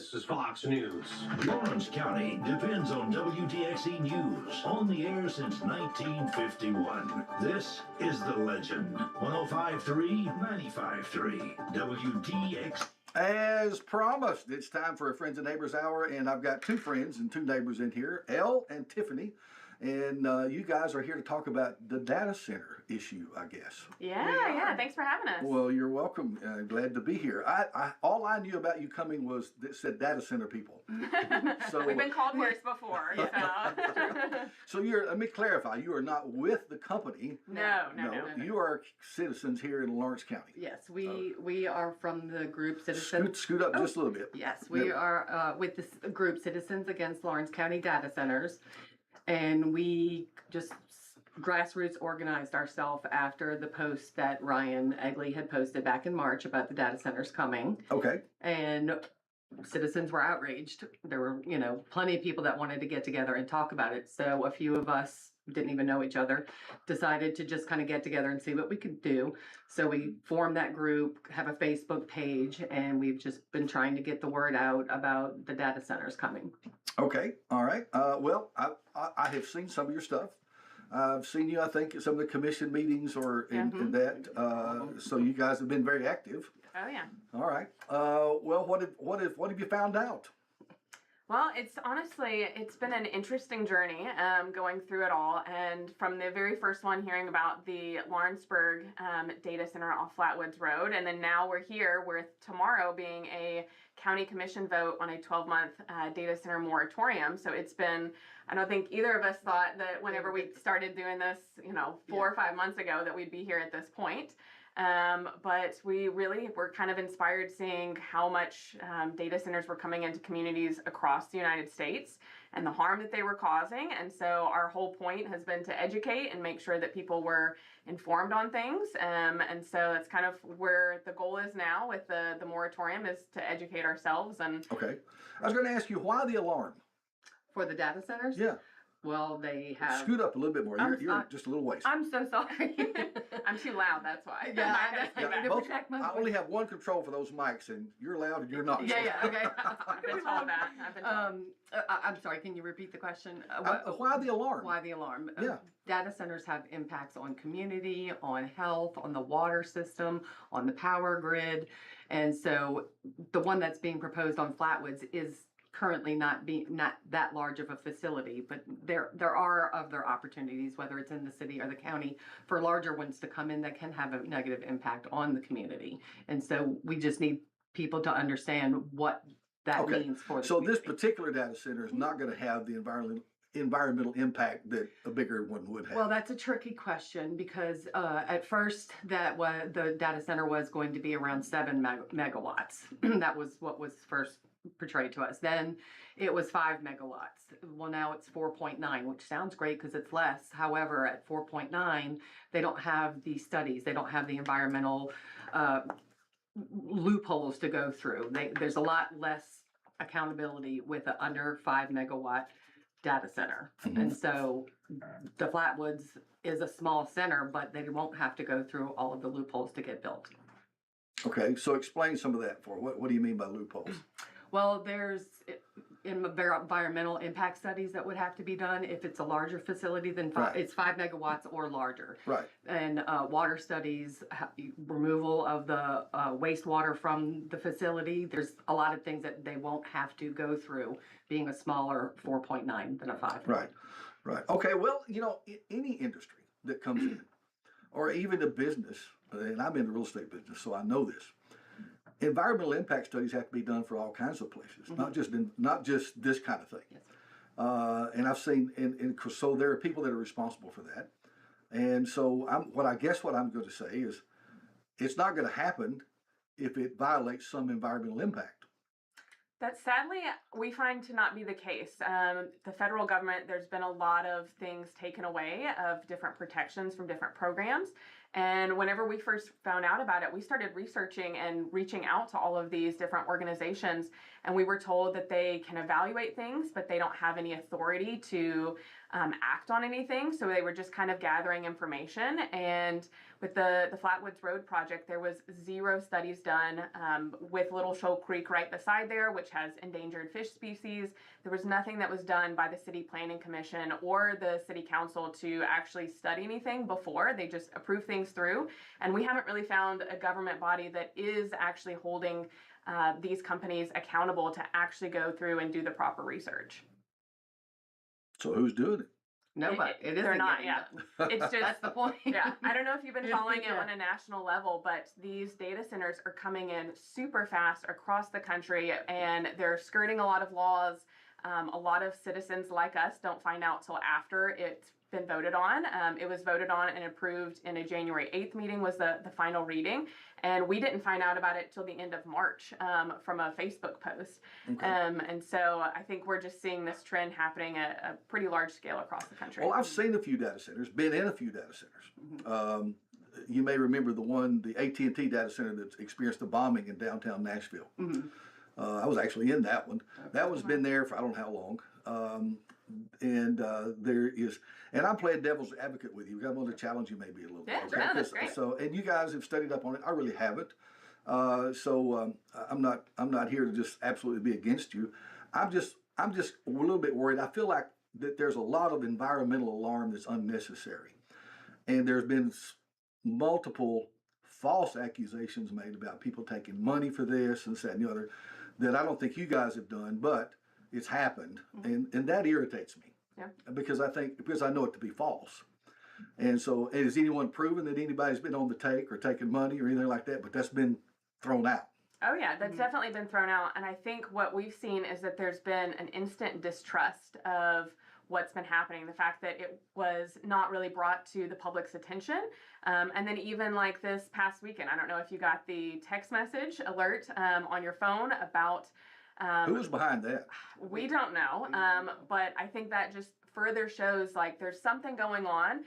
This is Fox News. Lawrence County depends on WDXE News, on the air since 1951. This is The Legend. 105.3, 95.3, WDXE. As promised, it's time for a Friends and Neighbors Hour, and I've got two friends and two neighbors in here, Elle and Tiffany, and you guys are here to talk about the data center issue, I guess. Yeah, thanks for having us. Well, you're welcome. Glad to be here. All I knew about you coming was that said data center people. So we've been called worse before. So let me clarify, you are not with the company. No. You are citizens here in Lawrence County. Yes, we are from the group Citizens. Scoot up just a little bit. Yes, we are with this group Citizens Against Lawrence County Data Centers. And we just grassroots organized ourselves after the post that Ryan Egley had posted back in March about the data centers coming. Okay. And citizens were outraged. There were, plenty of people that wanted to get together and talk about it. So a few of us didn't even know each other, decided to just kind of get together and see what we could do. So we formed that group, have a Facebook page, and we've just been trying to get the word out about the data centers coming. Okay, all right. Well, I have seen some of your stuff. I've seen you, I think, at some of the commission meetings or in that. So you guys have been very active. Oh yeah. All right. Well, what have you found out? Well, it's been an interesting journey going through it all. And from the very first one, hearing about the Lawrenceburg data center off Flatwoods Road. And then now we're here with tomorrow being a county commission vote on a 12-month data center moratorium. So it's been, I don't think either of us thought that whenever we started doing this, 4 or 5 months ago, that we'd be here at this point. But we really were kind of inspired seeing how much data centers were coming into communities across the United States and the harm that they were causing. And so our whole point has been to educate and make sure that people were informed on things. And so that's kind of where the goal is now with the moratorium, is to educate ourselves. And okay. I was going to ask you, why the alarm? For the data centers? Yeah. Well, they have... Scoot up a little bit more. You're just a little ways. I'm so sorry. I'm too loud, that's why. Yeah, I only have one control for those mics, and you're loud and you're not. Yeah, okay. I've been told that. I'm sorry, can you repeat the question? Why the alarm? Why the alarm? Yeah. Data centers have impacts on community, on health, on the water system, on the power grid. And so the one that's being proposed on Flatwoods is currently not that large of a facility, but there are other opportunities, whether it's in the city or the county, for larger ones to come in that can have a negative impact on the community. And so we just need people to understand what that means for the community. This particular data center is not going to have the environmental impact that a bigger one would have. Well, that's a tricky question because at first the data center was going to be around 7 megawatts. That was what was first portrayed to us. Then it was 5 megawatts. Well, now it's 4.9, which sounds great because it's less. However, at 4.9, they don't have the studies. They don't have the environmental loopholes to go through. There's a lot less accountability with an under 5 megawatt data center. And so the Flatwoods is a small center, but they won't have to go through all of the loopholes to get built. Okay, so explain some of that for what do you mean by loopholes? Well, there's environmental impact studies that would have to be done if it's a larger facility than it's 5 megawatts or larger. Right. And water studies, removal of the wastewater from the facility. There's a lot of things that they won't have to go through being a smaller 4.9 than a 5. Right. Okay, well, any industry that comes in, or even a business, and I'm in the real estate business, so I know this. Environmental impact studies have to be done for all kinds of places, not just this kind of thing. Yes. And I've seen, and so there are people that are responsible for that. And so what I'm going to say is, it's not going to happen if it violates some environmental impact. That sadly we find to not be the case. The federal government, there's been a lot of things taken away of different protections from different programs. And whenever we first found out about it, we started researching and reaching out to all of these different organizations. And we were told that they can evaluate things, but they don't have any authority to act on anything. So they were just kind of gathering information. And with the Flatwoods Road project, there was 0 studies done with Little Shoal Creek right beside there, which has endangered fish species. There was nothing that was done by the City Planning Commission or the City Council to actually study anything before. They just approved things through. And we haven't really found a government body that is actually holding these companies accountable to actually go through and do the proper research. So who's doing it? Nobody. It isn't They're not, getting yeah. done. It's just, That's the point. yeah. I don't know if you've been following it Yeah. on a national level, but these data centers are coming in super fast across the country, and they're skirting a lot of laws. A lot of citizens like us don't find out till after it's been voted on. It was voted on and approved in a January 8th meeting was the final reading. And we didn't find out about it till the end of March from a Facebook post. Okay. And so I think we're just seeing this trend happening at a pretty large scale across the country. Well, I've seen a few data centers, been in a few data centers. You may remember the AT&T data center that experienced the bombing in downtown Nashville. I was actually in that one. That one's been there for I don't know how long. There is, and I'm playing devil's advocate with you. I'm going to challenge you maybe a little bit. Yeah, no, that's great. So, and you guys have studied up on it. I really haven't. I'm not here to just absolutely be against you. I'm just a little bit worried. I feel like that there's a lot of environmental alarm that's unnecessary, and there's been multiple false accusations made about people taking money for this and that and the other that I don't think you guys have done, but it's happened, and that irritates me. Yeah. Because I know it to be false. And so, has anyone proven that anybody's been on the take or taken money or anything like that? But that's been thrown out. Oh yeah, that's definitely been thrown out. And I think what we've seen is that there's been an instant distrust of what's been happening. The fact that it was not really brought to the public's attention. And then even like this past weekend, I don't know if you got the text message alert on your phone about Who was behind that? we don't know, but I think that just further shows like there's something going on.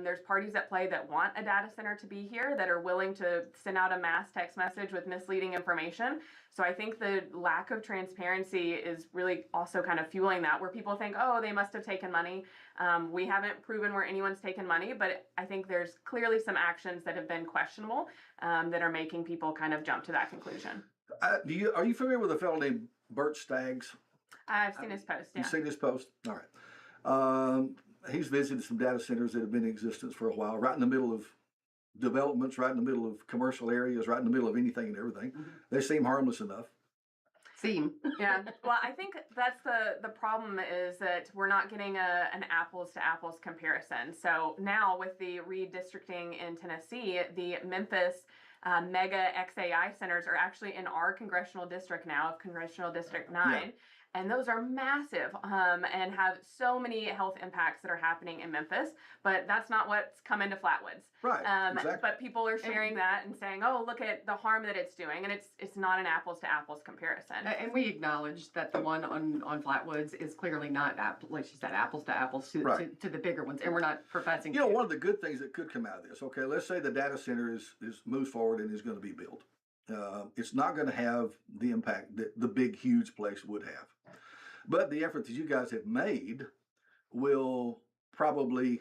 There's parties at play that want a data center to be here that are willing to send out a mass text message with misleading information. So I think the lack of transparency is really also kind of fueling that, where people think, oh, they must have taken money. We haven't proven where anyone's taken money, but I think there's clearly some actions that have been questionable that are making people kind of jump to that conclusion. Are you familiar with a fellow named Bert Staggs? I've seen his post, yeah. You've seen his post? All right. He's visited some data centers that have been in existence for a while, right in the middle of developments, right in the middle of commercial areas, right in the middle of anything and everything. They seem harmless enough. Yeah. Well, I think that's the problem is that we're not getting an apples to apples comparison. So now with the redistricting in Tennessee, the Memphis mega XAI centers are actually in our congressional district now, of Congressional District 9. Yeah. And those are massive and have so many health impacts that are happening in Memphis. But that's not what's come into Flatwoods. Right, exactly. But people are sharing that and saying, oh, look at the harm that it's doing. And it's not an apples to apples comparison. And we acknowledge that the one on Flatwoods is clearly not, like she said, apples to apples to the bigger ones. And we're not professing. You know, one of the good things that could come out of this, okay, let's say the data center is moves forward and is going to be built. It's not going to have the impact that the big, huge place would have. But the effort that you guys have made will probably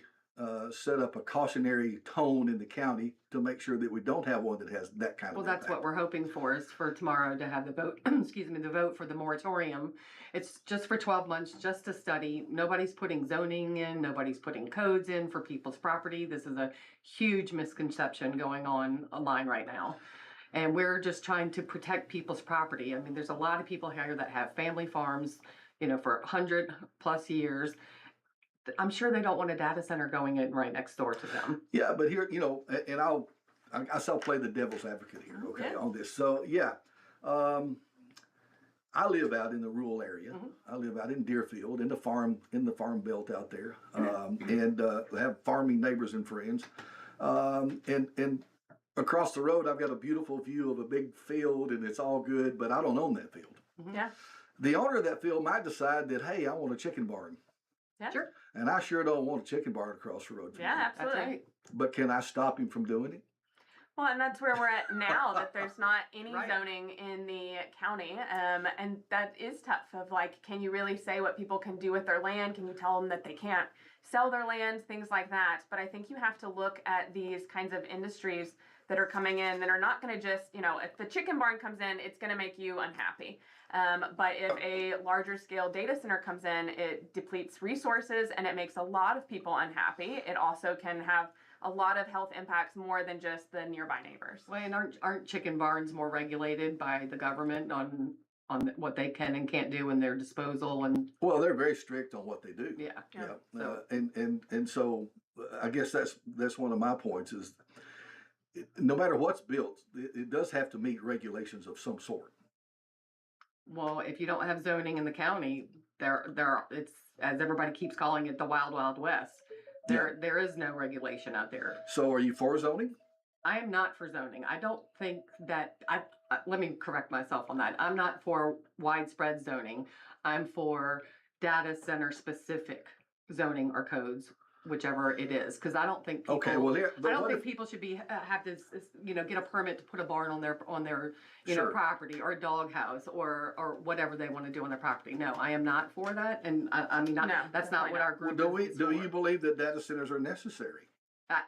set up a cautionary tone in the county to make sure that we don't have one that has that kind of Well, that's impact. what we're hoping for, is for tomorrow to have the vote, the vote for the moratorium. It's just for 12 months, just to study. Nobody's putting zoning in, nobody's putting codes in for people's property. This is a huge misconception going on online right now. And we're just trying to protect people's property. I mean, there's a lot of people here that have family farms, you know, for 100+ years. I'm sure they don't want a data center going in right next door to them. Yeah, but here, you know, and I shall play the devil's advocate here, okay, Yeah. on this. So yeah, I live out in the rural area. I live out in Deerfield, in the farm belt out there, and have farming neighbors and friends, and across the road I've got a beautiful view of a big field, and it's all good, but I don't own that field. Yeah. The owner of that field might decide that, hey, I want a chicken barn. Yeah. Sure. And I sure don't want a chicken barn across the road from me. Yeah, That's absolutely. right. But can I stop him from doing it? Well, and that's where we're at now, that there's not any Right. zoning in the county. And that is tough of like, can you really say what people can do with their land? Can you tell them that they can't sell their land, things like that? But I think you have to look at these kinds of industries that are coming in that are not going to just, if the chicken barn comes in, it's going to make you unhappy. But if a larger scale data center comes in, it depletes resources and it makes a lot of people unhappy. It also can have a lot of health impacts more than just the nearby neighbors. Well, and aren't chicken barns more regulated by the government on what they can and can't do in their disposal and Well, they're very strict on what they do. yeah. Yeah. So- And so I guess that's one of my points is no matter what's built, it does have to meet regulations of some sort. Well, if you don't have zoning in the county, it's, as everybody keeps calling it, the wild, wild west. There is no regulation out there. So are you for zoning? I am not for zoning. I don't think that let me correct myself on that. I'm not for widespread zoning. I'm for data center specific zoning or codes, whichever it is, because I don't think people, Okay, well, I don't think people should be have to get a permit to put a barn on their Sure. property or a dog house or whatever they want to do on their property. No, I am not for that, and I mean No, that's not definitely what not. our group. do you believe that data centers are necessary?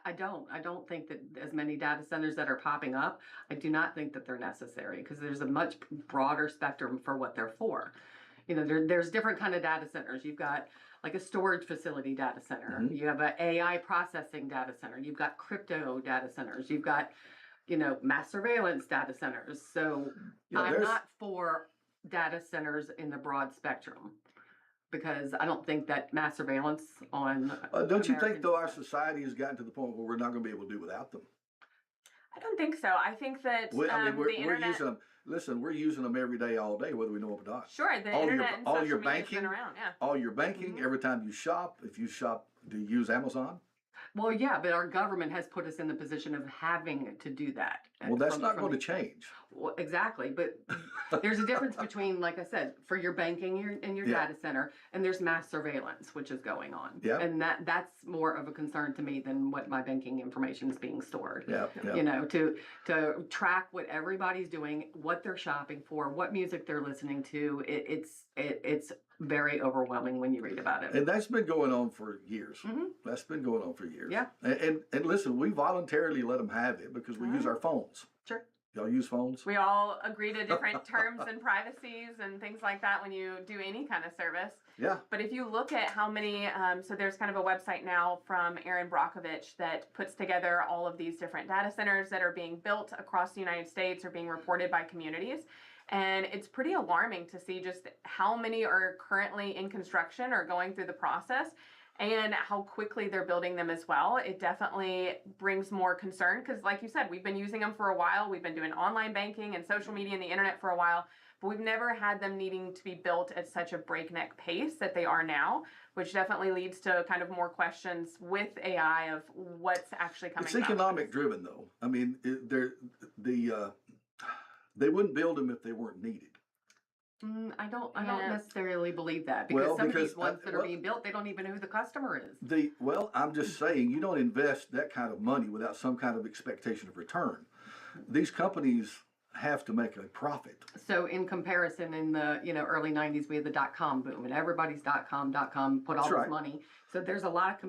I don't. I don't think that as many data centers that are popping up, I do not think that they're necessary because there's a much broader spectrum for what they're for. There's different kind of data centers. You've got like a storage facility data center. Mhm. You have an AI processing data center. You've got crypto data centers. You've got, mass surveillance data centers. So Yeah, I'm there's- not for data centers in the broad spectrum because I don't think that mass surveillance on. Don't you think Americans- though our society has gotten to the point where we're not going to be able to do without them? I don't think so. I think that I mean, the we're internet. using them. Listen, we're using them every day, all day, whether we know it or not. Sure, the all your- internet and all social your media has banking, been around. Yeah. All your banking, every time you shop, if you shop, do you use Amazon? Well, yeah, but our government has put us in the position of having to do that. Well, that's From- not from- going to change. Well, exactly, but there's a difference between, like I said, for your banking and your Yeah. data center, and there's mass surveillance, which is going on. Yeah. And that's more of a concern to me than what my banking information is being stored. Yeah, yeah. To track what everybody's doing, what they're shopping for, what music they're listening to, it's very overwhelming when you read about it. And that's been going on for years. Mhm. That's been going on for years. Yeah. And listen, we voluntarily let them have it because we use our phones. Sure. Y'all use phones? We all agree to different terms and privacies and things like that when you do any kind of service. Yeah. But if you look at how many, so there's kind of a website now from Aaron Brockovich that puts together all of these different data centers that are being built across the United States or being reported by communities. And it's pretty alarming to see just how many are currently in construction or going through the process and how quickly they're building them as well. It definitely brings more concern because, like you said, we've been using them for a while. We've been doing online banking and social media and the internet for a while, but we've never had them needing to be built at such a breakneck pace that they are now, which definitely leads to kind of more questions with AI of what's actually coming. It's about. economic driven, though. I mean, they wouldn't build them if they weren't needed. I don't Yeah. necessarily believe that because Well, some of because, these ones that are well- being built, they don't even know who the customer is. Well, I'm just saying, you don't invest that kind of money without some kind of expectation of return. These companies have to make a profit. So in comparison, in the early '90s, we had the .com boom, and everybody's .com put all That's this right. money. So there's a lot of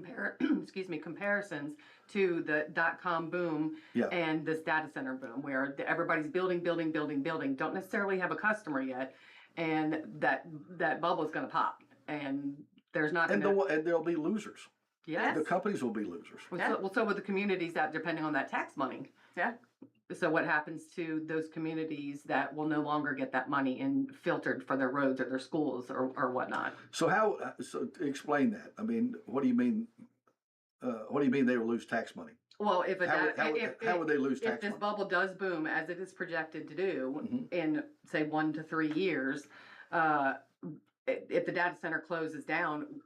comparisons to the .com boom Yeah. and this data center boom, where everybody's building, don't necessarily have a customer yet, and that bubble is going to pop, and there's not And, going to. and there'll be losers. Yes. The companies will be losers. So with the communities that depending on that tax money. Yeah. So what happens to those communities that will no longer get that money and filtered for their roads or their schools or whatnot? So explain that? I mean, what do you mean? What do you mean they will lose tax money? Well, if How would they lose if tax this money? bubble does boom as it is projected to do Mhm. in say 1 to 3 years, if the data center closes down,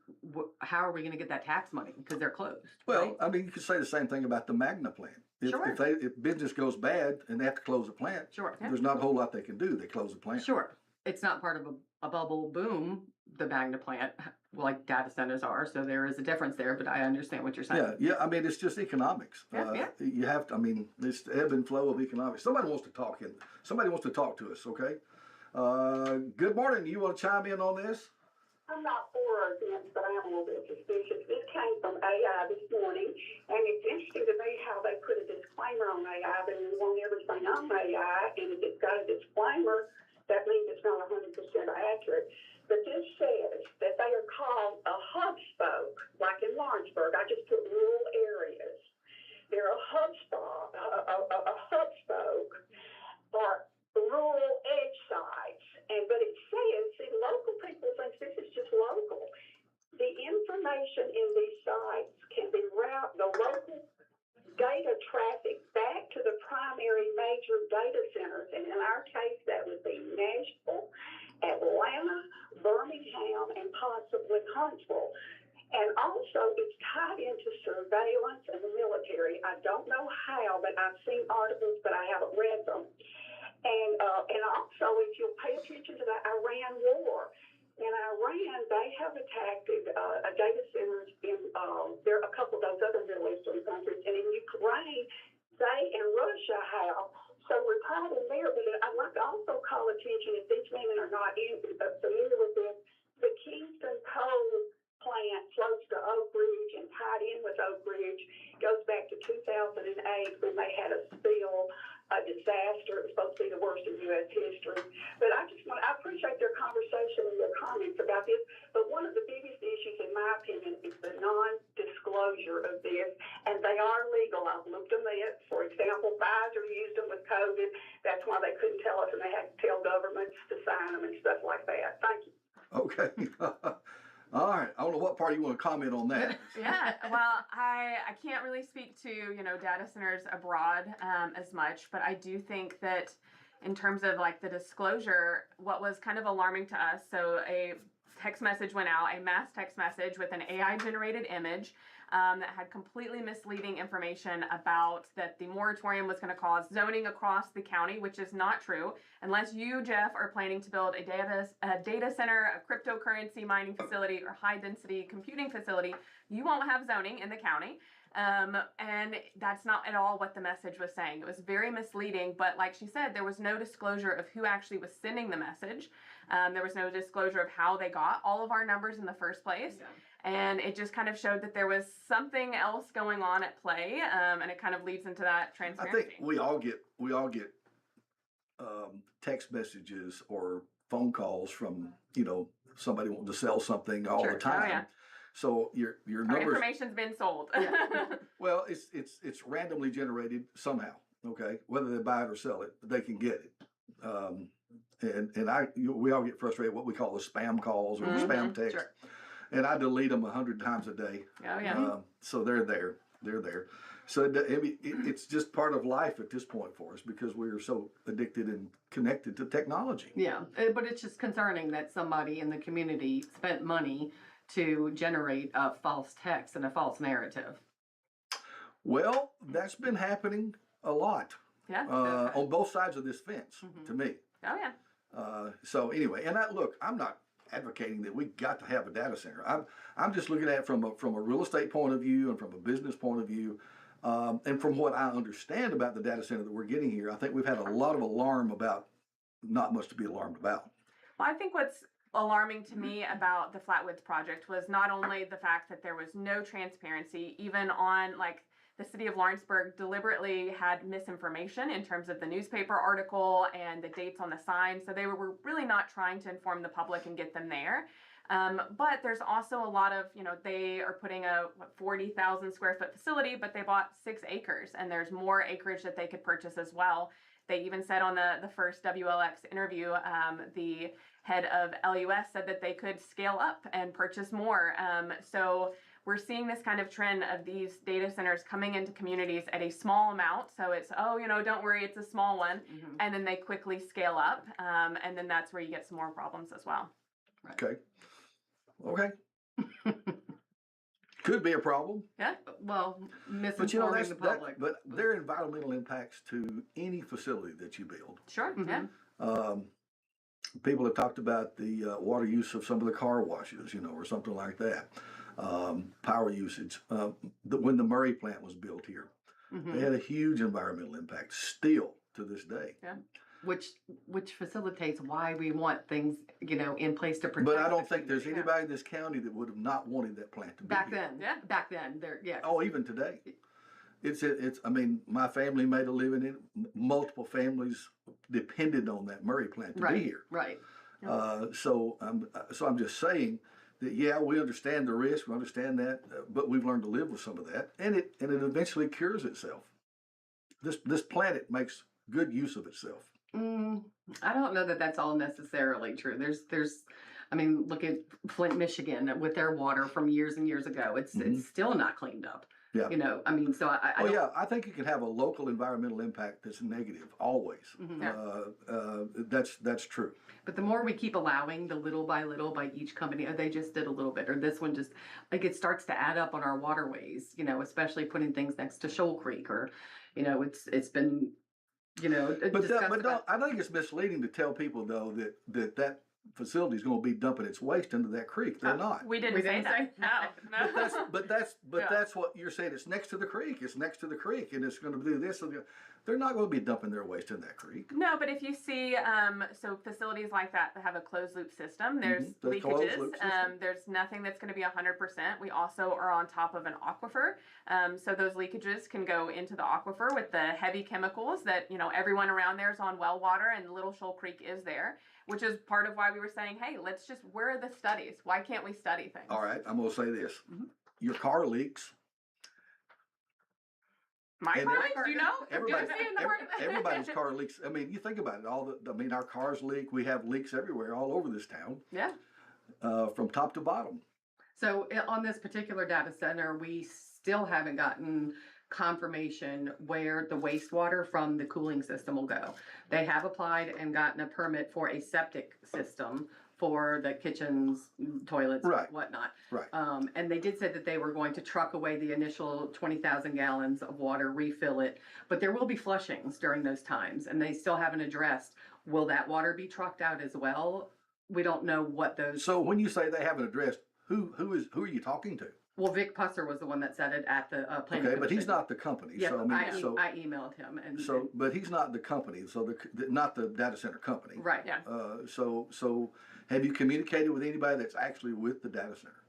how are we going to get that tax money because they're closed? Well, right? I mean, you could say the same thing about the Magna plant. Sure. If business goes bad and they have to close a plant, Sure. there's not a whole lot they can do. They close the plant. Sure. It's not part of a bubble boom, the Magna plant. like data centers are. So there is a difference there, but I understand what you're saying. Yeah. I mean, it's just economics. Yeah. You have to. I mean, it's the ebb and flow of economics. Somebody wants to talk in. Somebody wants to talk to us. Okay. Good morning. You want to chime in on this? I'm not for or against, but I am a little bit suspicious. This came from AI this morning, and it's interesting to me how they put a disclaimer on AI that we want everything on AI, and if it's got a disclaimer, that means it's not 100% accurate. But this says that they are called a hub spoke, like in Lawrenceburg. I just put rural areas. They're a hub spoke for rural edge sites. But it says, see, local people think this is just local. The information in these sites can be routed, the local data traffic back to the primary major data centers. And in our case, that would be Nashville, Atlanta, Birmingham, and possibly Huntsville. And also, it's tied into surveillance and the military. I don't know how, but I've seen articles, but I haven't read them. And also, if you'll pay attention to the Iran war, in Iran, they have attacked a data centers in, there are a couple of those other Middle Eastern countries, and in Ukraine, they and Russia have. So we're tied in there, but I'd like to also call attention, if these women are not familiar with this, the Kingston coal plant close to Oak Ridge and tied in with Oak Ridge goes back to 2008 when they had a spill, a disaster. It was supposed to be the worst in U.S. history. But I appreciate their conversation and their comments about this. But one of the biggest issues, in my opinion, is the non-disclosure of this. And they are legal. I've looked them at. For example, Pfizer used them with COVID. That's why they couldn't tell us, and they had to tell governments to sign them and stuff like that. Thank you. Okay. All right. I don't know what part you want to comment on that. Yeah, well, I can't really speak to, data centers abroad as much, but I do think that in terms of like the disclosure, what was kind of alarming to us, so a text message went out, a mass text message with an AI generated image that had completely misleading information about that the moratorium was going to cause zoning across the county, which is not true. Unless you, Jeff, are planning to build a data center, a cryptocurrency mining facility, or high density computing facility, you won't have zoning in the county. And that's not at all what the message was saying. It was very misleading, but like she said, there was no disclosure of who actually was sending the message. There was no disclosure of how they got all of our numbers in the first place. Yeah. And it just kind of showed that there was something else going on at play, and it kind of leads into that transparency. I think we all get text messages or phone calls from somebody wanting to sell something all the time. Oh, yeah. So your numbers. Our information's been sold. Well, it's randomly generated somehow. Okay, whether they buy it or sell it, they can get it. We all get frustrated what we call the spam calls or the spam text. Sure. And I delete them 100 times a day. Oh, yeah. So they're there. So it's just part of life at this point for us because we are so addicted and connected to technology. Yeah, but it's just concerning that somebody in the community spent money to generate a false text and a false narrative. Well, that's been happening a lot. Yeah. On both sides of this fence, to me. Oh, yeah. So anyway, and I'm not advocating that we got to have a data center. I'm just looking at it from a real estate point of view and from a business point of view, and from what I understand about the data center that we're getting here. I think we've had a lot of alarm about not much to be alarmed about. Well, I think what's alarming to me about the Flatwoods project was not only the fact that there was no transparency, even on like the city of Lawrenceburg deliberately had misinformation in terms of the newspaper article and the dates on the sign. So they were really not trying to inform the public and get them there. But there's also a lot of, they are putting a 40,000 square foot facility, but they bought 6 acres and there's more acreage that they could purchase as well. They even said on the first WLX interview, the head of LUS said that they could scale up and purchase more. So we're seeing this kind of trend of these data centers coming into communities at a small amount. So it's, don't worry, it's a small one. And then they quickly scale up. And then that's where you get some more problems as well. Right. Okay. Could be a problem. Yeah. Well, misinforming the public. But there are environmental impacts to any facility that you build. Sure. Yeah. People have talked about the water use of some of the car washes, or something like that. Power usage. When the Murray plant was built here, Mhm. they had a huge environmental impact still to this day. Yeah. Which facilitates why we want things, in place to protect. But I don't the think there's community. anybody in this county that would have not wanted that plant to be Back here. then. Yeah. Back then, there, yes. Oh, even today. I mean, my family made a living in it. Multiple families depended on that Murray plant to be Right, here. right. So I'm just saying that, yeah, we understand the risk, we understand that, but we've learned to live with some of that, and it eventually cures itself. This planet makes good use of itself. I don't know that that's all necessarily true. I mean, look at Flint, Michigan with their water from years and years ago. It's still not cleaned up. Yeah. I mean, so I Oh don't- yeah, I think you can have a local environmental impact that's negative always. That's true. But the more we keep allowing the little by each company, oh, they just did a little bit, or this one just, like, it starts to add up on our waterways, especially putting things next to Shoal Creek, or, it's been, But discussed about. I think it's misleading to tell people though that facility is going to be dumping its waste into that creek. They're not. We didn't We say didn't that. say No, no. But Yeah. that's what you're saying. It's next to the creek. It's next to the creek, and it's going to do this. They're not going to be dumping their waste in that creek. No, but if you see, so facilities like that have a closed loop system, there's The closed leakages. loop system. There's nothing that's going to be 100%. We also are on top of an aquifer, so those leakages can go into the aquifer with the heavy chemicals that everyone around there is on well water, and Little Shoal Creek is there, which is part of why we were saying, hey, where are the studies? Why can't we study things? All right, I'm going to say this: your car leaks. My And car leaks, do you know? Everybody, Do you see in the morning? everybody's car leaks. I mean, you think about it. Our cars leak. We have leaks everywhere, all over this town, Yeah. from top to bottom. So on this particular data center, we still haven't gotten confirmation where the wastewater from the cooling system will go. They have applied and gotten a permit for a septic system for the kitchens, toilets, Right. whatnot. Right. And they did say that they were going to truck away the initial 20,000 gallons of water, refill it, but there will be flushings during those times, and they still haven't addressed, will that water be trucked out as well? We don't know what those. So when you say they haven't addressed, who are you talking to? Well, Vic Pusser was the one that said it at the planning Okay, but he's commission. not the company. Yeah, So I emailed him, and but he's not the company. So not the data center company. right. Yeah. So have you communicated with anybody that's actually with the data center?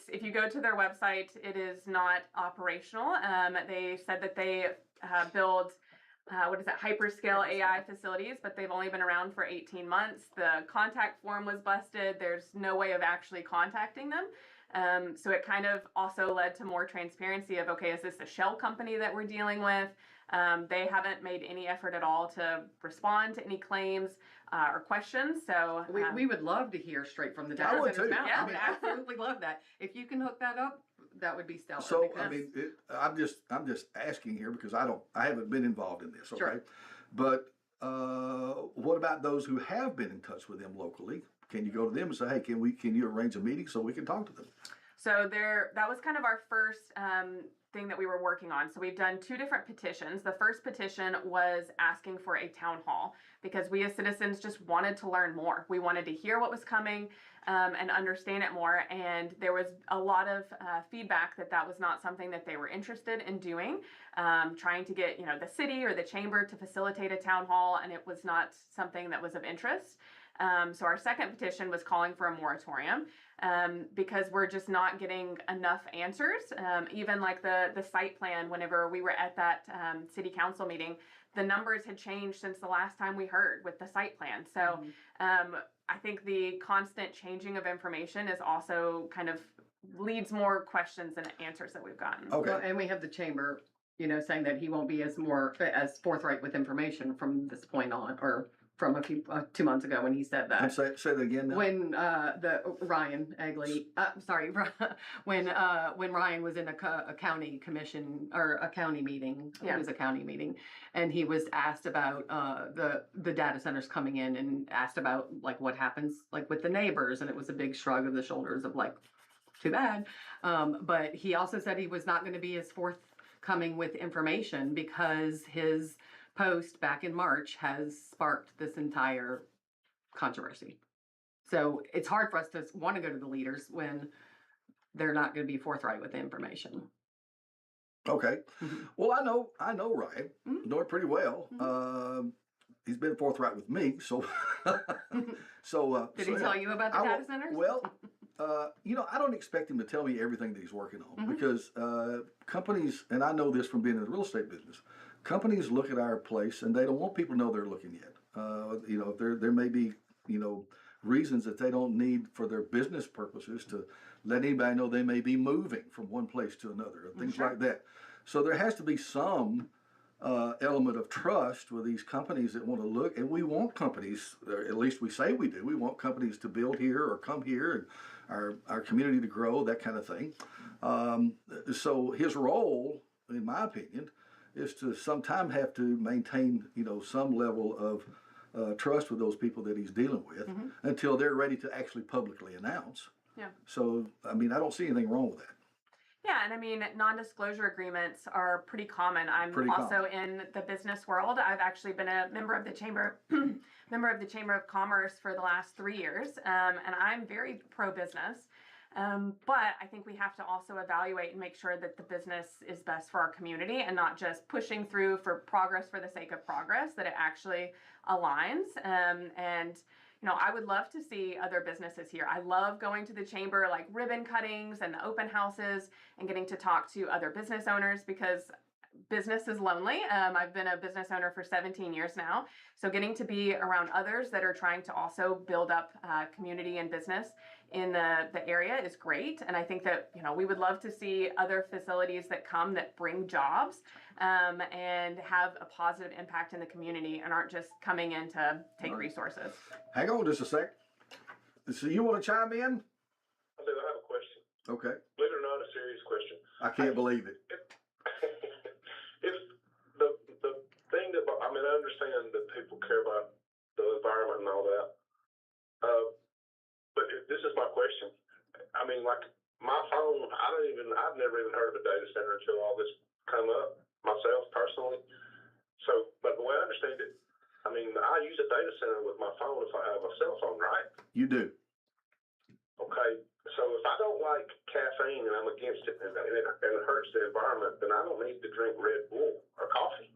If you go to their website, it is not operational. They said that they build hyperscale AI facilities, but they've only been around for 18 months. The contact form was busted. There's no way of actually contacting them. So it kind of also led to more transparency of, okay, is this a shell company that we're dealing with? They haven't made any effort at all to respond to any claims or questions. So We would love to hear straight from the I data would center's too. mouth. Yeah. I would absolutely love that. If you can hook that up, that would be stellar. So because- I mean, I'm just asking here because I haven't been involved in this. Okay, Sure. but what about those who have been in touch with them locally? Can you go to them and say, hey, can you arrange a meeting so we can talk to them? So that was kind of our first thing that we were working on. So we've done 2 different petitions. The first petition was asking for a town hall because we as citizens just wanted to learn more. We wanted to hear what was coming and understand it more. And there was a lot of feedback that was not something that they were interested in doing, trying to get the city or the chamber to facilitate a town hall, and it was not something that was of interest. So our second petition was calling for a moratorium because we're just not getting enough answers. Even like the site plan, whenever we were at that city council meeting, the numbers had changed since the last time we heard with the site plan. So I think the constant changing of information is also kind of leads more questions than answers that we've gotten. Okay. Well, and we have the chamber, saying that he won't be as forthright with information from this point on, or from 2 months ago when he said that. And say that again now. When the Ryan Egley, sorry, when Ryan was in a county commission or a county meeting, I think Yeah. it was a county meeting, and he was asked about the data centers coming in, and asked about like what happens like with the neighbors, and it was a big shrug of the shoulders of like, too bad. But he also said he was not going to be as forthcoming with information because his post back in March has sparked this entire controversy. So it's hard for us to want to go to the leaders when they're not going to be forthright with the information. Okay. Mhm. Well, I know Ryan, Mhm. know it pretty well. Mhm. He's been forthright with me, so Did he tell you about the data centers? Well, I don't expect him to tell me everything that he's working on, Mhm. because companies, and I know this from being in the real estate business, companies look at our place and they don't want people to know they're looking yet. There may be reasons that they don't need for their business purposes to let anybody know they may be moving from one place to another, or things Sure. like that. So there has to be some element of trust with these companies that want to look, and we want companies, or at least we say we do, we want companies to build here or come here, and our community to grow, that kind of thing. So his role, in my opinion, is to sometime have to maintain, some level of trust with those people that he's dealing with, Mhm. until they're ready to actually publicly announce. Yeah. So, I don't see anything wrong with that. Yeah, and I mean, non-disclosure agreements are pretty common. I'm Pretty also in the business world. I've actually been a member of the chamber, member of the Chamber of Commerce for the last 3 years, and I'm very pro-business. But I think we have to also evaluate and make sure that the business is best for our community and not just pushing through for progress for the sake of progress, that it actually aligns. I would love to see other businesses here. I love going to the chamber, like ribbon cuttings and the open houses, and getting to talk to other business owners, because business is lonely. I've been a business owner for 17 years now. So getting to be around others that are trying to also build up community and business in the area is great. And I think that, we would love to see other facilities that come that bring jobs and have a positive impact in the community and aren't just coming in to take resources. Hang on just a sec. So you want to chime in? I do. I have a question. Okay. Believe it or not, a serious question. I can't believe it. If the thing that I understand that people care about the environment and all that, but this is my question. Like my phone, I've never even heard of a data center until all this come up myself personally. So, but the way I understand it, I use a data center with my phone if I have a cell phone, right? You do. Okay, so if I don't like caffeine and I'm against it and it hurts the environment, then I don't need to drink Red Bull or coffee.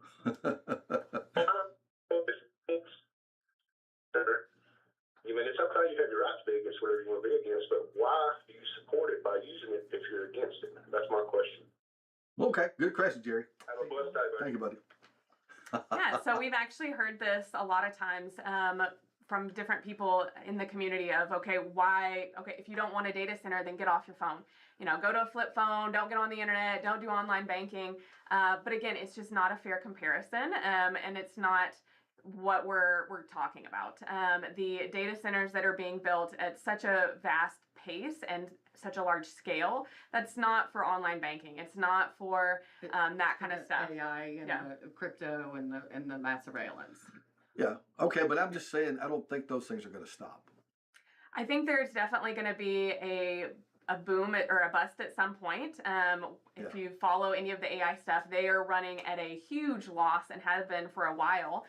It's okay, you have your right to be against whatever you want to be against, but why do you support it by using it if you're against it? That's my question. Okay, good question, Jerry. Have a blessed day, buddy. Thank you, buddy. Yeah, so we've actually heard this a lot of times from different people in the community of, okay, if you don't want a data center, then get off your phone. Go to a flip phone, don't get on the internet, don't do online banking. But again, it's just not a fair comparison, and it's not what we're talking about. The data centers that are being built at such a vast pace and such a large scale, that's not for online banking. It's not for that kind of stuff. AI and the crypto and the mass surveillance. Yeah. Okay, but I'm just saying, I don't think those things are going to stop. I think there's definitely going to be a boom or a bust at some point. If you follow any of the AI stuff, they are running at a huge loss and have been for a while,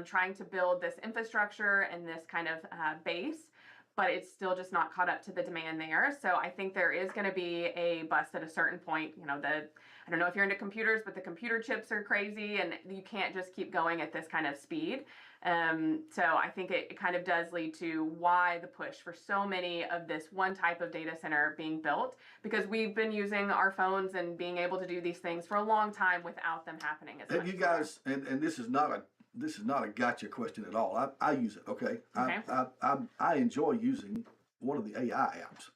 trying to build this infrastructure and this kind of base, but it's still just not caught up to the demand there. So I think there is going to be a bust at a certain point. I don't know if you're into computers, but the computer chips are crazy and you can't just keep going at this kind of speed. So I think it kind of does lead to why the push for so many of this one type of data center being built, because we've been using our phones and being able to do these things for a long time without them happening as much. Have you guys, and this is not a gotcha question at all. I use it. Okay. I enjoy using one of the AI apps.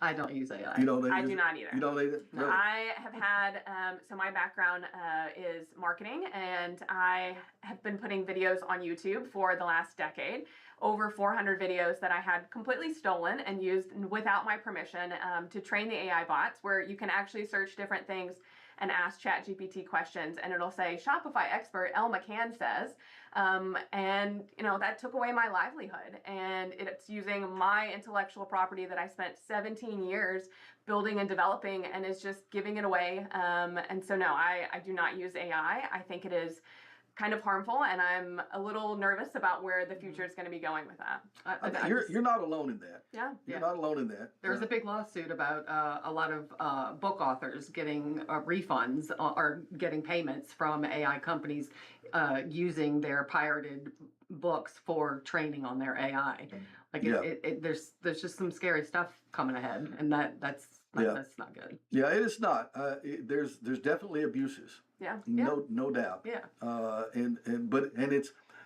I don't use AI. You don't I do not either. You don't need it? No, Really? I have had, so my background is marketing, and I have been putting videos on YouTube for the last decade. Over 400 videos that I had completely stolen and used without my permission to train the AI bots, where you can actually search different things and ask ChatGPT questions, and it'll say, Shopify expert Elle McCann says, and that took away my livelihood, and it's using my intellectual property that I spent 17 years building and developing, and is just giving it away. And so no, I do not use AI. I think it is kind of harmful, and I'm a little nervous about where the future is going to be going with that. You're not alone in that. Yeah. You're not alone in that. There's a big lawsuit about a lot of book authors getting refunds or getting payments from AI companies using their pirated books for training on their AI. Like there's just some scary stuff coming ahead, and that's not good. Yeah, it is not. There's definitely abuses. Yeah. No doubt. Yeah.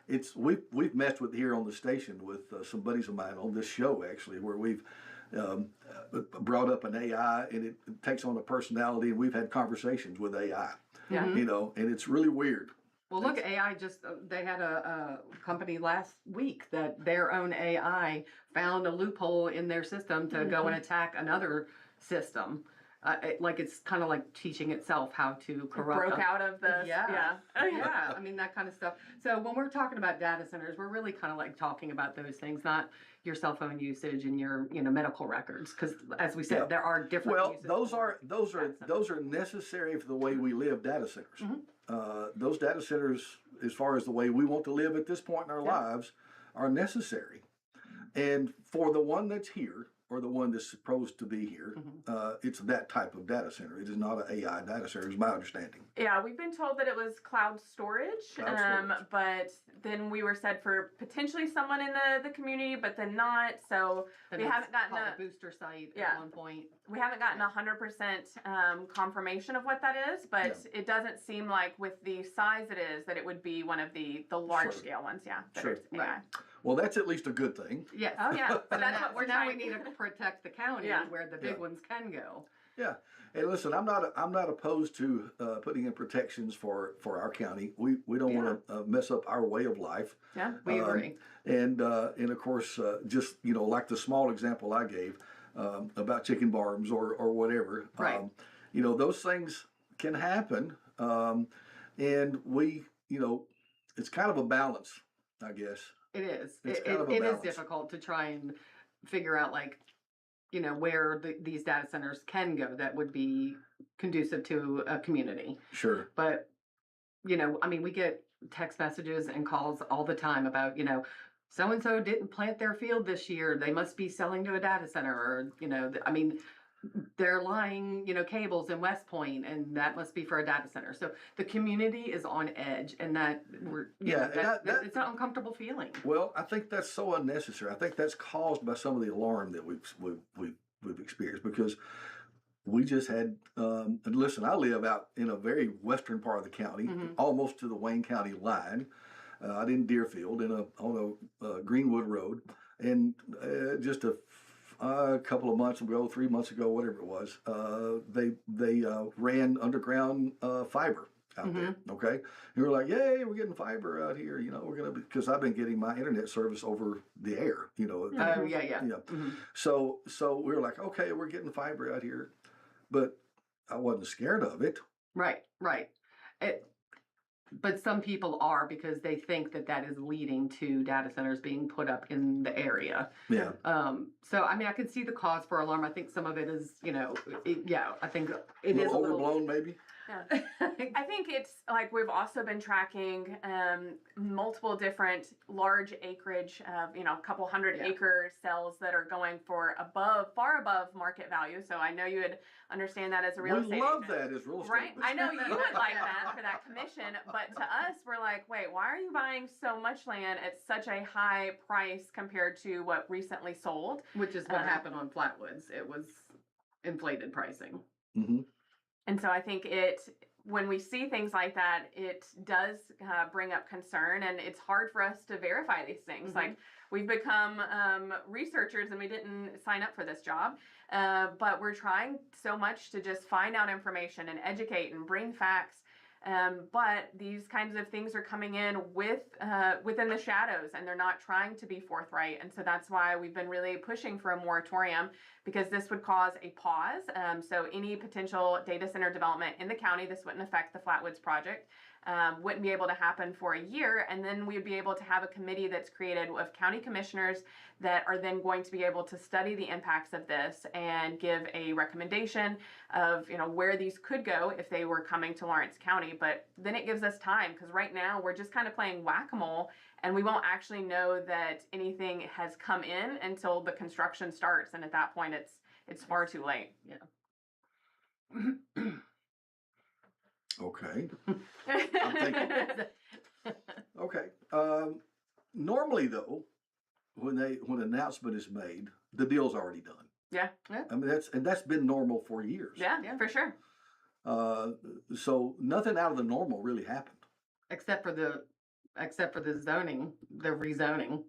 It's we've messed with here on the station with some buddies of mine on this show actually, where we've brought up an AI and it takes on a personality, and we've had conversations with AI. Yeah. You know, and it's really weird. Well, look, AI just, they had a company last week that their own AI found a loophole in their system to go and attack another system. It's kind of like teaching itself how to corrupt. Broke out of the, yeah. I mean, that kind of stuff. So when we're talking about data centers, we're really kind of like talking about those things, not your cell phone usage and your, medical records. Because as we said, there are different Well, uses those for are necessary for the way we live. Data centers. Those data centers, as far as the way we want to live at this point in our lives, are necessary. And for the one that's here, or the one that's supposed to be here, it's that type of data center. It is not an AI data center, is my understanding. Yeah, we've been told that it was cloud storage, but then we were said for potentially someone in the community, but then not. So Then we it's haven't gotten called a booster site Yeah. at one point. we haven't gotten 100% confirmation of what that is, but it doesn't seem like with the size it is that it would be one of the large scale ones. Yeah, that Sure. are AI. Well, that's at least a good thing. Yes. Oh yeah, so So that's what we're now trying. we need to protect the county where the big ones can go. Yeah. And listen, I'm not opposed to putting in protections for our county. We don't want to mess up our way of life. Yeah, We agree. And of course, just like the small example I gave about chicken farms or whatever. Right. Those things can happen, and we, it's kind of a balance, I guess. It is. It's It kind of a is balance. difficult to try and figure out where these data centers can go that would be conducive to a community. Sure. But, we get text messages and calls all the time about, so-and-so didn't plant their field this year. They must be selling to a data center or, they're lying, cables in West Point, and that must be for a data center. So the community is on edge, and it's an uncomfortable feeling. Well, I think that's so unnecessary. I think that's caused by some of the alarm that we've experienced, because we just had. And listen, I live out in a very western part of the county, almost to the Wayne County line. Out in Deerfield, on a Greenwood Road, and just a couple of months ago, 3 months ago, whatever it was, they ran underground fiber out there. Okay, we were like, "Yay, we're getting fiber out here!" We're gonna, because I've been getting my internet service over the air. Yeah. So we were like, "Okay, we're getting fiber out here," but I wasn't scared of it. Right. But some people are, because they think that is leading to data centers being put up in the area. Yeah. So, I can see the cause for alarm. I think some of it is, I think it is overblown, maybe. Yeah. I think it's like we've also been tracking multiple different large acreage of, a couple hundred acre cells that are going for far above market value. So I know you would understand that as a real estate We love agent. that as real estate. Right. I know you would like that for that commission, but to us, we're like, wait, why are you buying so much land at such a high price compared to what recently sold? Which is what happened on Flatwoods. It was inflated pricing. Mm-hmm. And so I think when we see things like that, it does bring up concern, and it's hard for us to verify these things. Like, we've become researchers, and we didn't sign up for this job, but we're trying so much to just find out information and educate and bring facts. But these kinds of things are coming in within the shadows, and they're not trying to be forthright. And so that's why we've been really pushing for a moratorium, because this would cause a pause. So any potential data center development in the county, this wouldn't affect the Flatwoods project. wouldn't be able to happen for a year. And then we'd be able to have a committee that's created of county commissioners that are then going to be able to study the impacts of this and give a recommendation of, where these could go if they were coming to Lawrence County. But then it gives us time, because right now we're just kind of playing whack-a-mole, and we won't actually know that anything has come in until the construction starts. And at that point, it's far too late. Yeah. Okay. I'm thinking. Okay. Normally, though, when an announcement is made, the deal's already done. Yeah. I mean, that's been normal for years. Yeah, for sure. So nothing out of the normal really happened. Except for the zoning, the rezoning,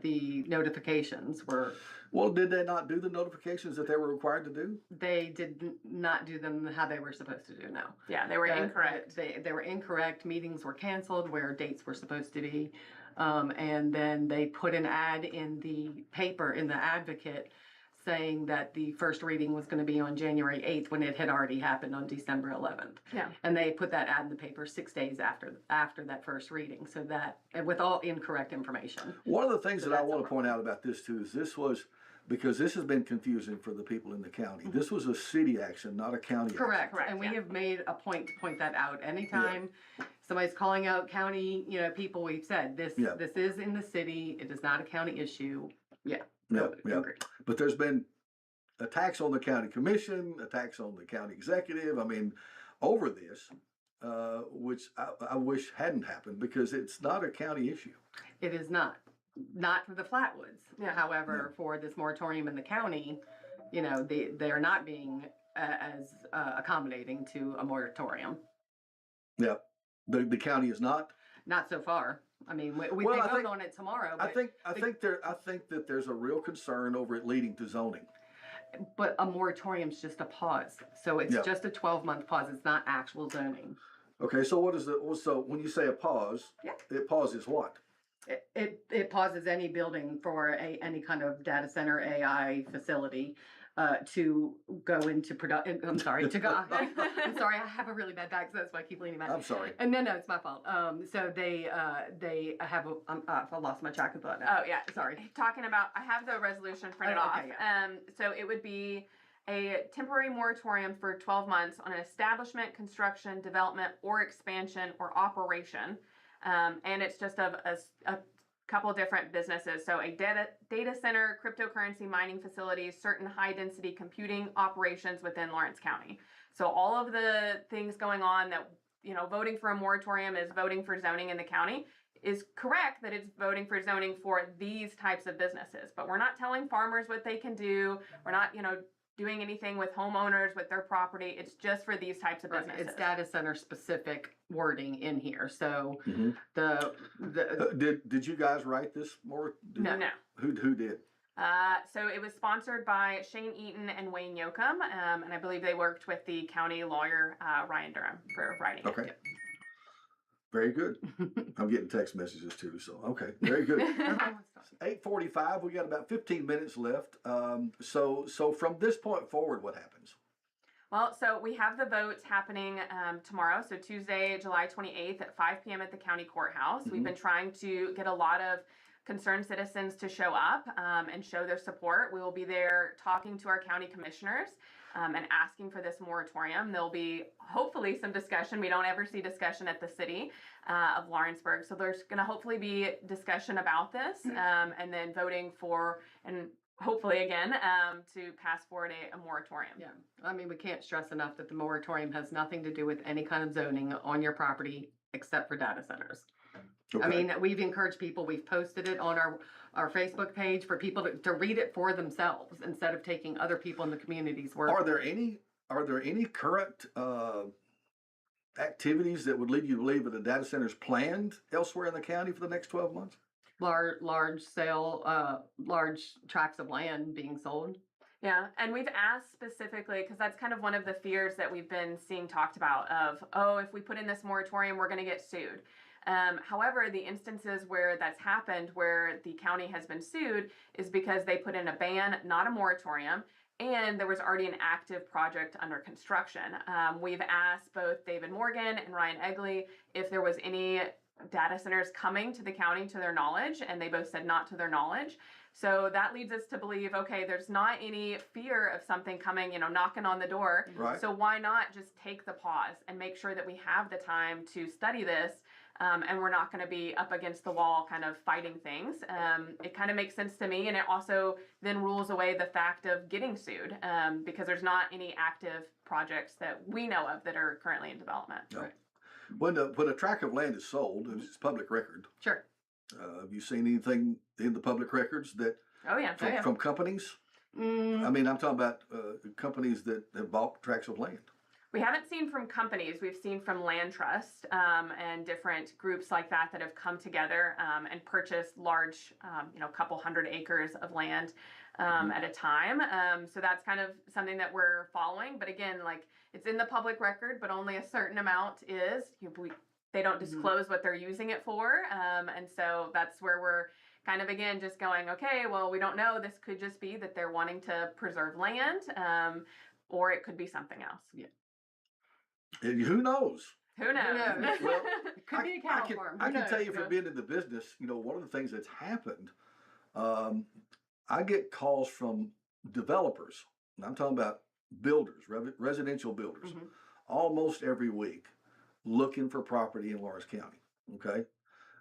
the notifications were. Well, did they not do the notifications that they were required to do? They did not do them how they were supposed to do. No. Yeah, they were incorrect. They were incorrect. Meetings were canceled where dates were supposed to be, and then they put an ad in the paper in the Advocate saying that the first reading was going to be on January 8th when it had already happened on December 11th. Yeah. And they put that ad in the paper 6 days after that first reading, so that, and with all incorrect information. One of the things that I want to point out about this too is because this has been confusing for the people in the county. Mm-hmm. This was a city action, not a county Correct. Correct, And we yeah. have made a point to point that out. Anytime somebody's calling out county, people, we've said this is in the city. It is not a county issue. Yeah. action. Yeah. Agree. But there's been attacks on the county commission, attacks on the county executive. I mean, over this, which I wish hadn't happened, because it's not a county issue. It is not for the Flatwoods. Yeah. However, for this moratorium in the county, they are not being as accommodating to a moratorium. Yeah, the county is not. Not so far. I mean, we Well, may I vote think- on it tomorrow. I But, think that there's a real concern over it leading to zoning. but a moratorium's just a pause. So it's Yeah. just a 12-month pause. It's not actual zoning. Okay, so so when you say a pause, it pauses what? It pauses any building for any kind of data center AI facility to go into production. I'm sorry, I'm sorry, I have a really bad back, so that's why I keep leaning back. I'm sorry. And no, it's my fault. So they have I lost my track of thought now. Oh, yeah. Sorry. Talking about, I have the resolution printed Oh, off. okay, yeah. So it would be a temporary moratorium for 12 months on an establishment, construction, development, or expansion or operation. And it's just of a couple of different businesses. So a data center, cryptocurrency mining facilities, certain high density computing operations within Lawrence County. So all of the things going on that, voting for a moratorium is voting for zoning in the county, is correct that it's voting for zoning for these types of businesses. But we're not telling farmers what they can do. We're not, doing anything with homeowners with their property. It's just for these types of businesses. It's data center specific wording in here. So Mhm. the Did you guys write this more? No. Who did? So it was sponsored by Shane Eaton and Wayne Yoakum, and I believe they worked with the county lawyer, Ryan Durham, for writing it. Okay. Very good. I'm getting text messages too, so okay, very good. 8:45. We got about 15 minutes left. So from this point forward, what happens? Well, so we have the votes happening tomorrow, so Tuesday, July 28th at 5 p.m. at the county courthouse. We've been trying to get a lot of concerned citizens to show up and show their support. We will be there talking to our county commissioners and asking for this moratorium. There'll be hopefully some discussion. We don't ever see discussion at the city of Lawrenceburg. So there's going to hopefully be discussion about this and then voting for, and hopefully again, to pass forward a moratorium. Yeah, I mean, we can't stress enough that the moratorium has nothing to do with any kind of zoning on your property except for data centers. Okay. I mean, we've encouraged people, we've posted it on our Facebook page for people to read it for themselves instead of taking other people in the community's word. Are there any current activities that would lead you to believe that a data center is planned elsewhere in the county for the next 12 months? Large sale, large tracts of land being sold. Yeah, and we've asked specifically, because that's kind of one of the fears that we've been seeing talked about of, oh, if we put in this moratorium, we're going to get sued. However, the instances where that's happened, where the county has been sued, is because they put in a ban, not a moratorium, and there was already an active project under construction. We've asked both David Morgan and Ryan Egley if there was any data centers coming to the county to their knowledge, and they both said not to their knowledge. So that leads us to believe, okay, there's not any fear of something coming, knocking on the door. Right. So why not just take the pause and make sure that we have the time to study this, and we're not going to be up against the wall kind of fighting things. It kind of makes sense to me, and it also then rules away the fact of getting sued, because there's not any active projects that we know of that are currently in development. No. When a tract of land is sold, it's public record. Sure. Have you seen anything in the public records that Oh yeah. from companies? Mm, I mean, I'm talking about companies that have bought tracts of land. We haven't seen from companies. We've seen from land trust, and different groups like that that have come together, and purchased large, couple hundred acres of land at a time. So that's kind of something that we're following. But again, like, it's in the public record, but only a certain amount is. They don't disclose what they're using it for, and so that's where we're kind of, again, just going, okay, well, we don't know. This could just be that they're wanting to preserve land, or it could be something else. Yeah. And who knows? Who knows? knows? Well, it could be a cow farm. I Who can knows? tell you from being in the business, one of the things that's happened, I get calls from developers, and I'm talking about builders, residential builders, Mhm. almost every week, looking for property in Lawrence County. Okay,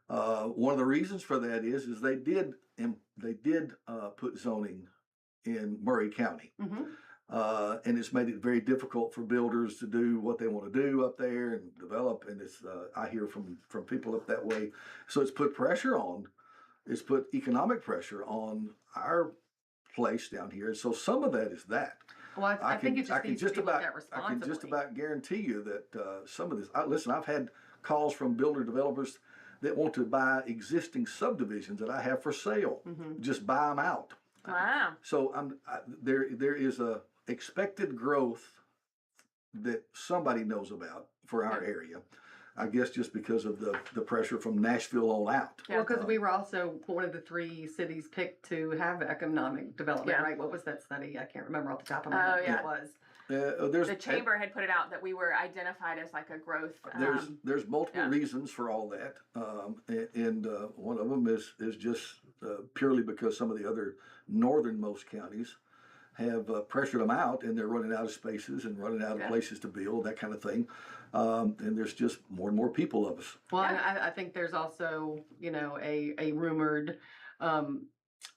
one of the reasons for that is they did put zoning in Murray County. Mhm. And it's made it very difficult for builders to do what they want to do up there and develop. And it's I hear from people up that way, so it's put pressure on. It's put economic pressure on our place down here. And so some of that is that. Well, I think it just needs to be looked at I responsibly. can just about guarantee you that some of this. Listen, I've had calls from builder developers that want to buy existing subdivisions that I have for sale. Mhm. Just buy them out. Wow. So there is a expected growth that somebody knows about for our area. I guess just because of the pressure from Nashville on out. Well, because we were also one of the 3 cities picked to have economic development, Yeah. right? What was that study? I can't remember off the top of my head Oh, yeah. what it was. There's The chamber had put it out that we were identified as like a growth. there's multiple yeah. reasons for all that, and one of them is just purely because some of the other northernmost counties have pressured them out, and they're running out of spaces and running out of places to build, that kind of thing. And there's just more and more people of us. Well, and I think there's also, a rumored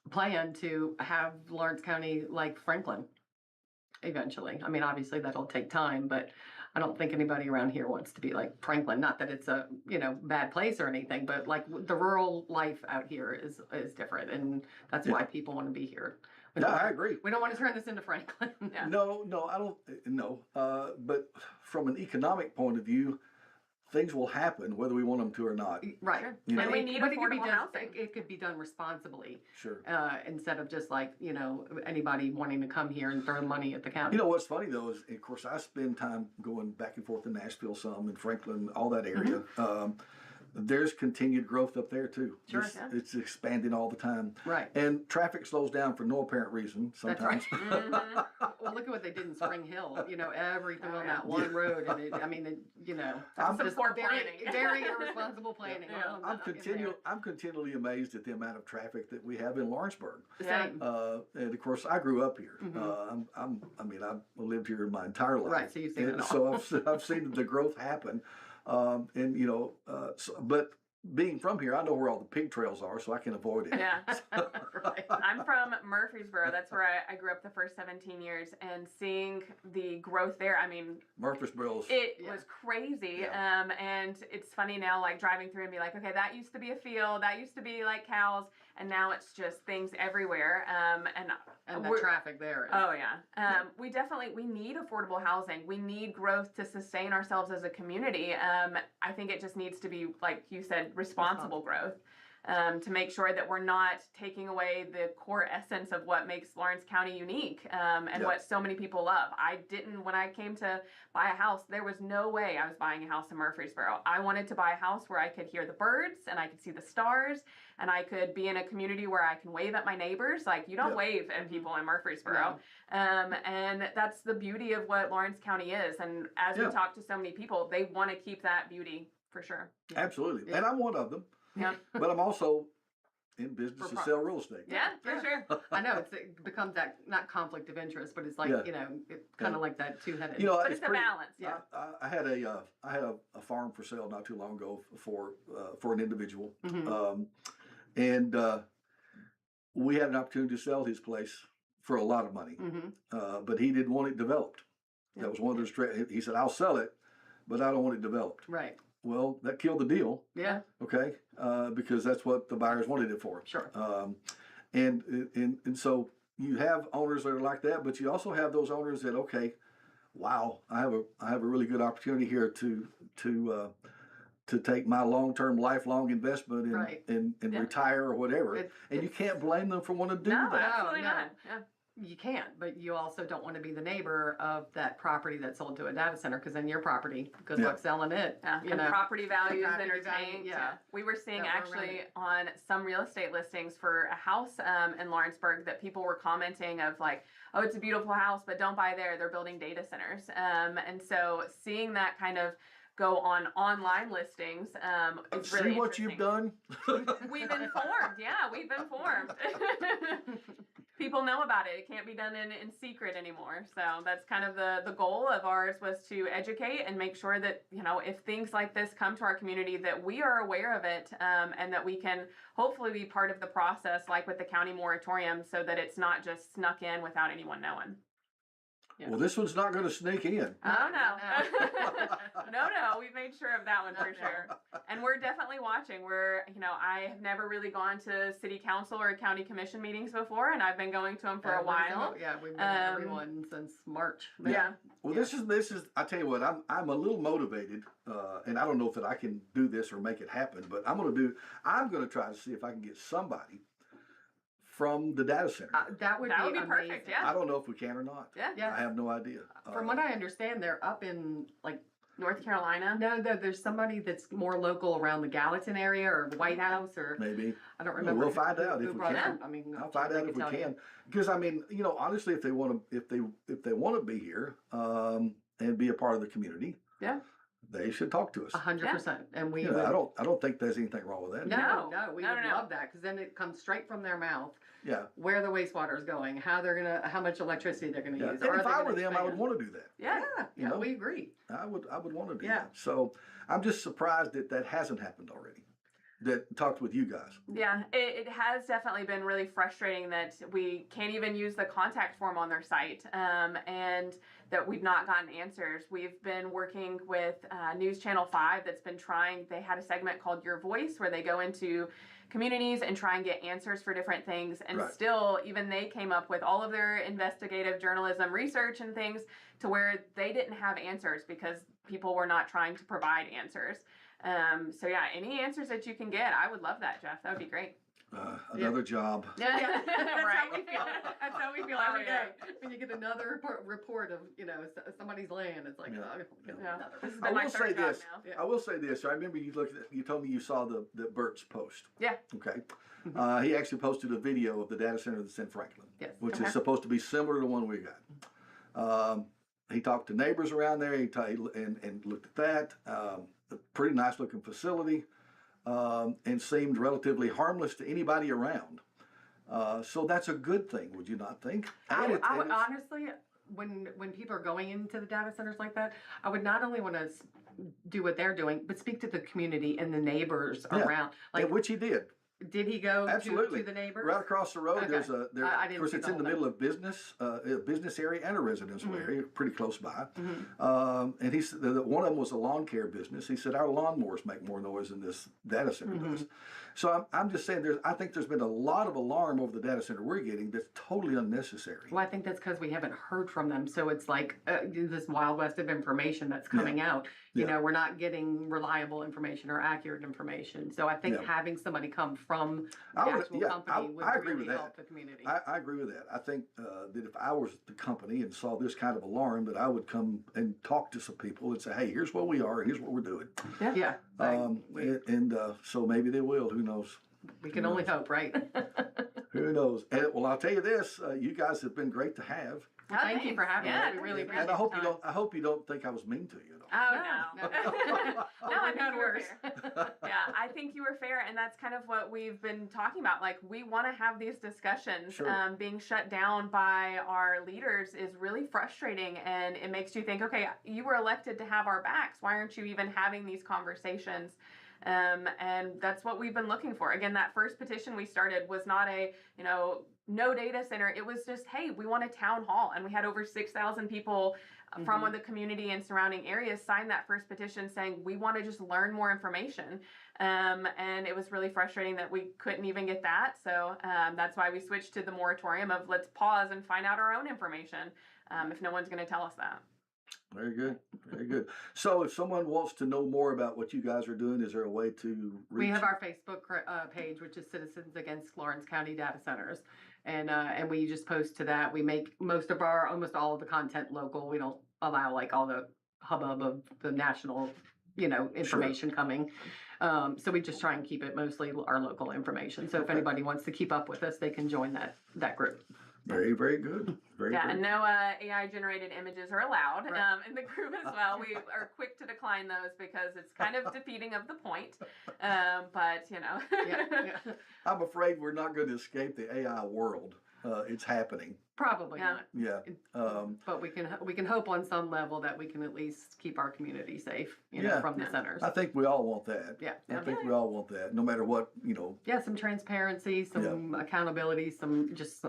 plan to have Lawrence County like Franklin eventually. I mean, obviously that'll take time, but I don't think anybody around here wants to be like Franklin. Not that it's a, bad place or anything, but like the rural life out here is different, and that's why people want to be here. No, I agree. We don't want to turn this into Franklin. Yeah. No, I don't. No, but from an economic point of view, things will happen whether we want them to or not. Right. Sure. You know? And we need But it could be affordable done- housing. It could be done responsibly, Sure. instead of just like, anybody wanting to come here and throw money at the county. You know what's funny though is, of course, I spend time going back and forth to Nashville some, and Franklin, all that area. There's continued growth up there too. Sure, It's expanding all the time. Right. And traffic slows down for no apparent reason That's sometimes. Mhm. Well, look at what they did in Spring Hill, everything on that one road, and I'm just poor very, planning. very irresponsible planning. Yeah. I'm continually amazed at the amount of traffic that we have in Lawrenceburg. Same. And of course, I grew up here. Mhm. I've lived here my entire life. Right, so you've seen it And all. So I've seen the growth happen. But being from here, I know where all the pig trails are, so I can avoid it. Yeah. Right. I'm from Murfreesboro. That's where I grew up the first 17 years, and seeing the growth there, I mean, Murfreesboro's. it Yeah. was crazy. Yeah. And it's funny now, like driving through and be like, okay, that used to be a field, that used to be like cows, and now it's just things everywhere. And the we're- traffic there is. Oh yeah. We need affordable housing. We need growth to sustain ourselves as a community. I think it just needs to be, like you said, responsible growth. to make sure that we're not taking away the core essence of what makes Lawrence County unique, and Yeah. what so many people love. When I came to buy a house, there was no way I was buying a house in Murfreesboro. I wanted to buy a house where I could hear the birds and I could see the stars and I could be in a community where I can wave at my neighbors. Like, you don't Yeah. wave at people in Murfreesboro. And that's the beauty of what Lawrence County is. And as we Yeah. talk to so many people, they want to keep that beauty for sure. Absolutely. Yeah. And I'm one of them. Yeah. But I'm also in business to sell real estate. Yeah, for sure. I know it becomes that, not conflict of interest, but it's like, Yeah. you know, it's kind of like that two-headed. You know, But it's a balance. Yeah. I had a farm for sale not too long ago for an individual, Mhm. and we had an opportunity to sell his place for a lot of money, Mhm. but he didn't want it developed. Yeah. That was one of those. He said, "I'll sell it, but I don't want it developed." Right. Well, that killed the deal. Yeah. Okay, because that's what the buyers wanted it for. Sure. And so you have owners that are like that, but you also have those owners that, okay, wow, I have a really good opportunity here to take my long-term, lifelong investment and Right. and Yeah. retire or whatever, and you It's- can't blame them for wanting to do No, that. absolutely No, not. Yeah. You can't, but you also don't want to be the neighbor of that property that's sold to a data center, because then your property, good Yeah. luck selling it. Yeah, You and know. property values Property that are value, tanked. yeah. We were seeing That we're actually on some real estate listings for a house in Lawrenceburg that people were commenting of like, oh, it's a beautiful house, but don't buy there. They're building data centers. And so seeing that kind of go on online listings is really See what you've interesting. done? We've informed. Yeah, we've informed. People know about it. It can't be done in secret anymore. So that's kind of the goal of ours, was to educate and make sure that, you know, if things like this come to our community, that we are aware of it, and that we can hopefully be part of the process, like with the county moratorium, so that it's not just snuck in without anyone knowing. Yeah. Well, this one's not going to sneak in. Oh, no. No, we made sure of that one for sure. And we're definitely watching. I have never really gone to city council or county commission meetings before, and I've been going to them for a while. Yeah, we've been at everyone since March. Yeah. Well, this is. I tell you what, I'm a little motivated, and I don't know if that I can do this or make it happen, but I'm going to try to see if I can get somebody from the data center. That would That be would be amazing. perfect, yeah. I don't know if we can or not. Yeah. Yeah. I have no idea. From what I understand, they're up in like, North Carolina. no, there's somebody that's more local around the Gallatin area or the White House, or Maybe I don't Well, remember. we'll find out who if we brought it can. up. I mean, I'll find out if we tell you. can, because I mean, you know, honestly, if they want to be here and be a part of the community, Yeah. they should talk to us. 100%, and we You know, would. I don't think there's anything wrong with that. No, we No, would no. love that, because then it comes straight from their mouth Yeah. where the wastewater is going, how much electricity they're going to Yeah. use. And Are if they I gonna were them, I would expand? want to do that. Yeah. You Yeah, know? we agree. I would want to do Yeah. that. So I'm just surprised that hasn't happened already. That talked with you guys. Yeah, it has definitely been really frustrating that we can't even use the contact form on their site, and that we've not gotten answers. We've been working with News Channel 5 that's been trying, they had a segment called Your Voice where they go into communities and try and get answers for different things. And Right. still, even they came up with all of their investigative journalism research and things to where they didn't have answers because people were not trying to provide answers. So yeah, any answers that you can get, I would love that, Jeff. That would be great. Another job. Yeah, that's Right. how we feel. That's how we feel Oh, every yeah. day. When you get another report of, somebody's land, it's like, Yeah. oh, Yeah. another. This has I been my will say third job this. now. Yeah. I will say this. I remember you told me you saw the Bert's post. Yeah. Okay. He actually posted a video of the data center that's in Franklin, Yes. which Okay. is supposed to be similar to the one we got. He talked to neighbors around there. And looked at that. A pretty nice looking facility, and seemed relatively harmless to anybody around. So that's a good thing, would you not think? I And would it's- honestly, when people are going into the data centers like that, I would not only want to do what they're doing, but speak to the community and the neighbors Yeah. around. Like, and which he did. did he go Absolutely. to the neighbors? Right across the road, Okay. there's I of didn't course, see it's the in the whole middle of a business area and a residential Mhm. area, pretty close by. Mhm. And he said that one of them was a lawn care business. He said our lawnmowers make more noise than this data center Mhm. does. So I'm just saying, I think there's been a lot of alarm over the data center we're getting that's totally unnecessary. Well, I think that's because we haven't heard from them. So it's like this wild west of information that's coming out. You Yeah. know, we're not getting reliable information or accurate information. So I think Yeah. having somebody come from the I would- actual yeah, company would I agree really with that. help the community. I agree with that. I think that if I was the company and saw this kind of alarm, that I would come and talk to some people and say, hey, here's what we are, here's what we're doing. Yeah. Right. So maybe they will, who knows? We can only hope, right? Who knows? And well, I'll tell you this, you guys have been great to have. Well, thank you for having Yeah, us. We really And appreciate I hope the you time. don't, I hope you don't think I was mean to you though. Oh, No, no. no. No, I We've think had you were worse. fair. Yeah, I think you were fair, and that's kind of what we've been talking about. Like, we want to have these discussions. Sure. Being shut down by our leaders is really frustrating, and it makes you think, okay, you were elected to have our backs. Why aren't you even having these conversations? And that's what we've been looking for. Again, that first petition we started was not a, no data center. It was just, hey, we want a town hall. And we had over 6,000 people from the community and surrounding areas sign that first petition saying, we want to just learn more information. And it was really frustrating that we couldn't even get that. So that's why we switched to the moratorium of let's pause and find out our own information if no one's going to tell us that. Very good, very good. So if someone wants to know more about what you guys are doing, is there a way to reach? We have our Facebook page, which is Citizens Against Lawrence County Data Centers, and we just post to that. We make almost all of the content local. We don't allow like all the hubbub of the national, information coming. So we just try and keep it mostly our local information. So if anybody wants to keep up with us, they can join that group. Very, very good. Very Yeah, good. and no AI generated images are allowed Right. in the group as well. We are quick to decline those because it's kind of defeating of the point. But Yeah. I'm afraid we're not going to escape the AI world. It's happening. Probably Yeah. not. Yeah. But we can hope on some level that we can at least keep our community safe, Yeah. from the centers. I think we all want that. Yeah. I think we all want that, no matter what, Yeah, some transparency, some accountability, some just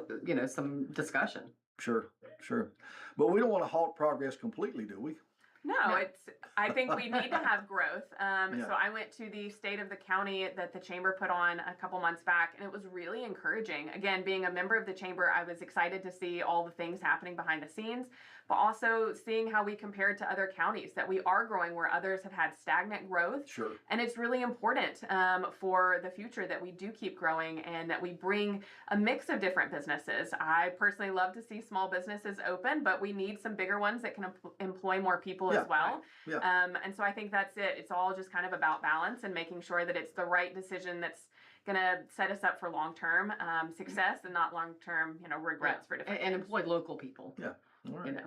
some discussion. Sure. But we don't want to halt progress completely, do we? No, I think we need to have growth. Yeah. So I went to the State of the County that the Chamber put on a couple months back, and it was really encouraging. Again, being a member of the Chamber, I was excited to see all the things happening behind the scenes, but also seeing how we compared to other counties, that we are growing where others have had stagnant growth. Sure. And it's really important for the future that we do keep growing and that we bring a mix of different businesses. I personally love to see small businesses open, but we need some bigger ones that can employ more people Yeah. as well. Yeah. And so I think that's it. It's all just kind of about balance and making sure that it's the right decision that's going to set us up for long-term success and not long-term, regrets for different And things. employ local people. Yeah. All right. You know.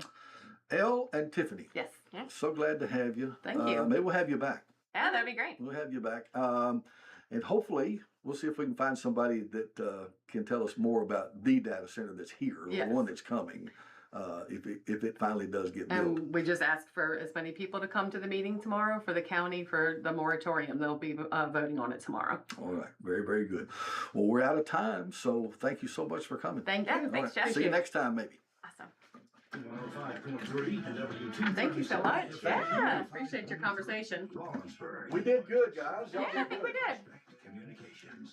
Elle and Tiffany. Yes. So glad to have you. Thank you. Maybe we'll have you back. Yeah, that'd be great. We'll have you back. And hopefully we'll see if we can find somebody that can tell us more about the data center that's here, Yes. the one that's coming, if it finally does get built. And we just asked for as many people to come to the meeting tomorrow for the county for the moratorium. They'll be voting on it tomorrow. All right. Very, very good. Well, we're out of time, so thank you so much for coming. Thank Yeah, you. thanks, All right. Jeff. See you next time, maybe. Awesome. 105.3 and W237. Thank you so much. Yeah, appreciate your conversation. Lawrenceburg. We did good, guys. Yeah, I think we did. Communications.